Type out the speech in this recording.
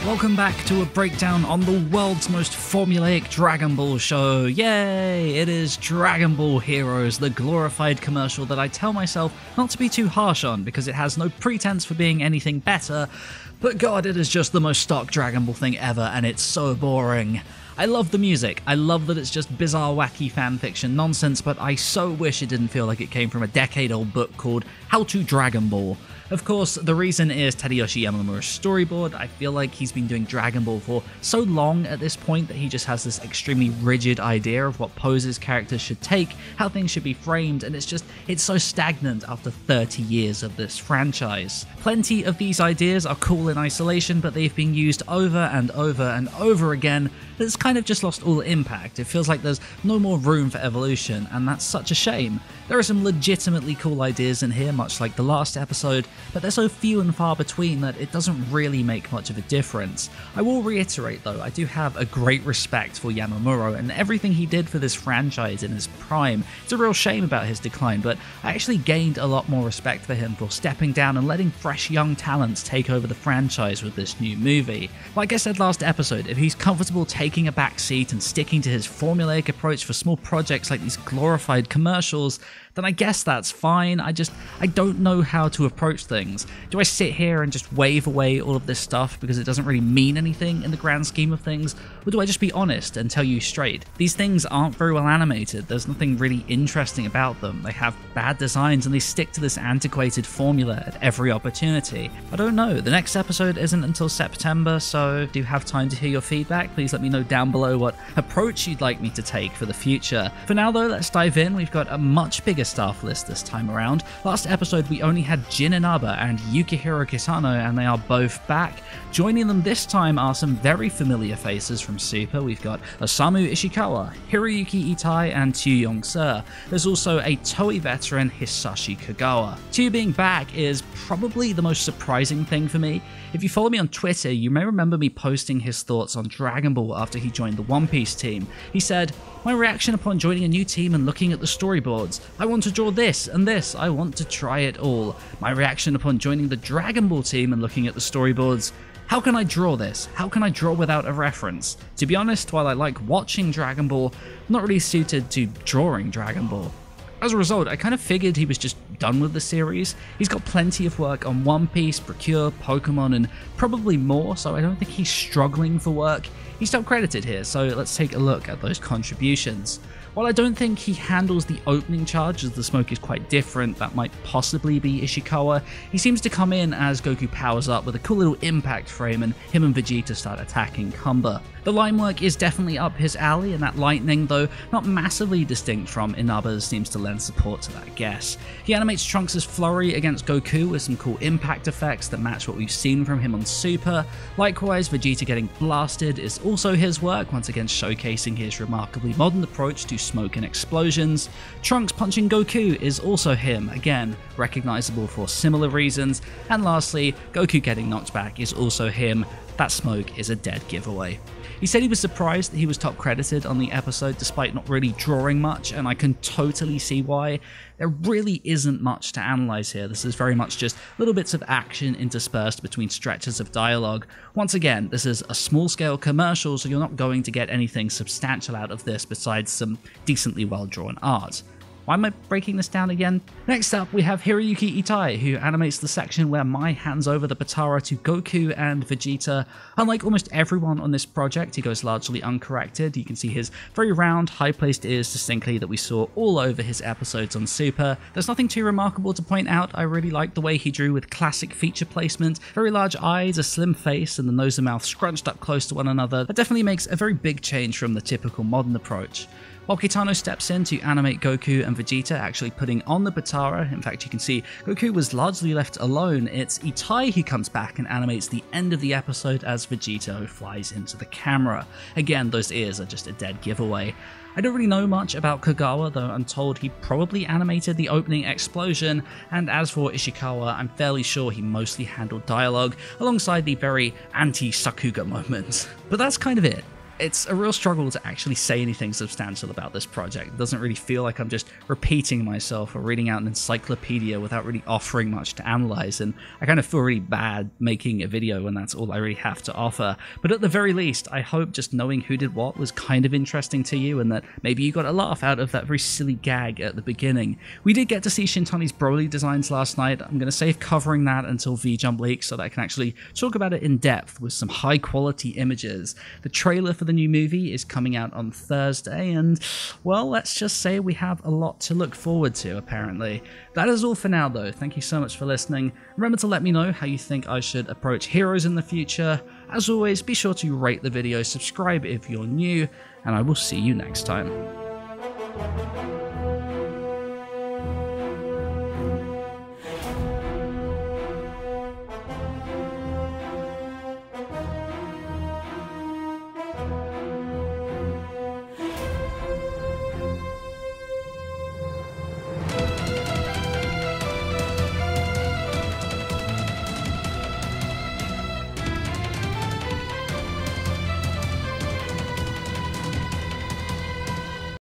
Welcome back to a breakdown on the world's most formulaic Dragon Ball show. Yay! It is Dragon Ball Heroes, the glorified commercial that I tell myself not to be too harsh on because it has no pretense for being anything better, but god, it is just the most stock Dragon Ball thing ever and it's so boring. I love the music, I love that it's just bizarre, wacky fanfiction nonsense, but I so wish it didn't feel like it came from a decade-old book called How to Dragon Ball. Of course, the reason is Tadayoshi Yamamura's storyboard. I feel like he's been doing Dragon Ball for so long at this point that he just has this extremely rigid idea of what poses characters should take, how things should be framed, and it's so stagnant after 30 years of this franchise. Plenty of these ideas are cool in isolation, but they've been used over and over and over again that it's kind of just lost all impact. It feels like there's no more room for evolution, and that's such a shame. There are some legitimately cool ideas in here, much like the last episode, but they're so few and far between that it doesn't really make much of a difference. I will reiterate though, I do have a great respect for Yamamura and everything he did for this franchise in his prime. It's a real shame about his decline, but I actually gained a lot more respect for him for stepping down and letting fresh young talents take over the franchise with this new movie. Like I said last episode, if he's comfortable taking a back seat and sticking to his formulaic approach for small projects like these glorified commercials, then I guess that's fine. I don't know how to approach things. Do I sit here and just wave away all of this stuff because it doesn't really mean anything in the grand scheme of things? Or do I just be honest and tell you straight? These things aren't very well animated. There's nothing really interesting about them. They have bad designs and they stick to this antiquated formula at every opportunity. I don't know. The next episode isn't until September, so do you have time to hear your feedback? Please let me know down below what approach you'd like me to take for the future. For now though, let's dive in. We've got a much bigger staff list this time around. Last episode we only had Jin Inaba and Yukihiro Kitano, and they are both back. Joining them this time are some very familiar faces from Super. We've got Osamu Ishikawa, Hiroyuki Itai, and Tu Yong-seo. There's also a Toei veteran, Hisashi Kagawa. Tu being back is probably the most surprising thing for me. If you follow me on Twitter, you may remember me posting his thoughts on Dragon Ball after he joined the One Piece team. He said, "My reaction upon joining a new team and looking at the storyboards. I want to draw this and this. I want to try it all. My reaction upon joining the Dragon Ball team and looking at the storyboards. How can I draw this? How can I draw without a reference?" To be honest, while I like watching Dragon Ball, I'm not really suited to drawing Dragon Ball. As a result, I kind of figured he was just done with the series. He's got plenty of work on One Piece, Precure, Pokemon, and probably more, so I don't think he's struggling for work. He's not credited here, so let's take a look at those contributions. While I don't think he handles the opening charge, as the smoke is quite different, that might possibly be Ishikawa, he seems to come in as Goku powers up with a cool little impact frame and him and Vegeta start attacking Cumber. The line work is definitely up his alley, and that lightning, though not massively distinct from Inaba's, seems to lend support to that guess. He animates Trunks' flurry against Goku with some cool impact effects that match what we've seen from him on Super. Likewise, Vegeta getting blasted is also his work, once again showcasing his remarkably modern approach to smoke and explosions. Trunks punching Goku is also him, again recognizable for similar reasons. And lastly, Goku getting knocked back is also him. That smoke is a dead giveaway. He said he was surprised that he was top credited on the episode despite not really drawing much, and I can totally see why. There really isn't much to analyze here. This is very much just little bits of action interspersed between stretches of dialogue. Once again, this is a small-scale commercial, so you're not going to get anything substantial out of this besides some decently well-drawn art. Why am I breaking this down again? Next up, we have Hiroyuki Itai, who animates the section where Mai hands over the Potara to Goku and Vegeta. Unlike almost everyone on this project, he goes largely uncorrected. You can see his very round, high-placed ears distinctly that we saw all over his episodes on Super. There's nothing too remarkable to point out. I really like the way he drew with classic feature placement. Very large eyes, a slim face, and the nose and mouth scrunched up close to one another. That definitely makes a very big change from the typical modern approach. While Kitano steps in to animate Goku and Vegeta actually putting on the Potara, in fact you can see Goku was largely left alone, it's Itai who comes back and animates the end of the episode as Vegito flies into the camera. Again, those ears are just a dead giveaway. I don't really know much about Kagawa, though I'm told he probably animated the opening explosion, and as for Ishikawa, I'm fairly sure he mostly handled dialogue alongside the very anti-Sakuga moments. But that's kind of it. it's a real struggle to actually say anything substantial about this project. It doesn't really feel like I'm just repeating myself or reading out an encyclopedia without really offering much to analyze, and I kind of feel really bad making a video when that's all I really have to offer. But at the very least, I hope just knowing who did what was kind of interesting to you, and that maybe you got a laugh out of that very silly gag at the beginning. We did get to see Shintani's Broly designs last night. I'm going to save covering that until V-Jump leaks so that I can actually talk about it in depth with some high quality images. The trailer for the new movie is coming out on Thursday, and well, let's just say we have a lot to look forward to, apparently. That is all for now though. Thank you so much for listening. Remember to let me know how you think I should approach heroes in the future. As always, be sure to rate the video, subscribe if you're new, and I will see you next time.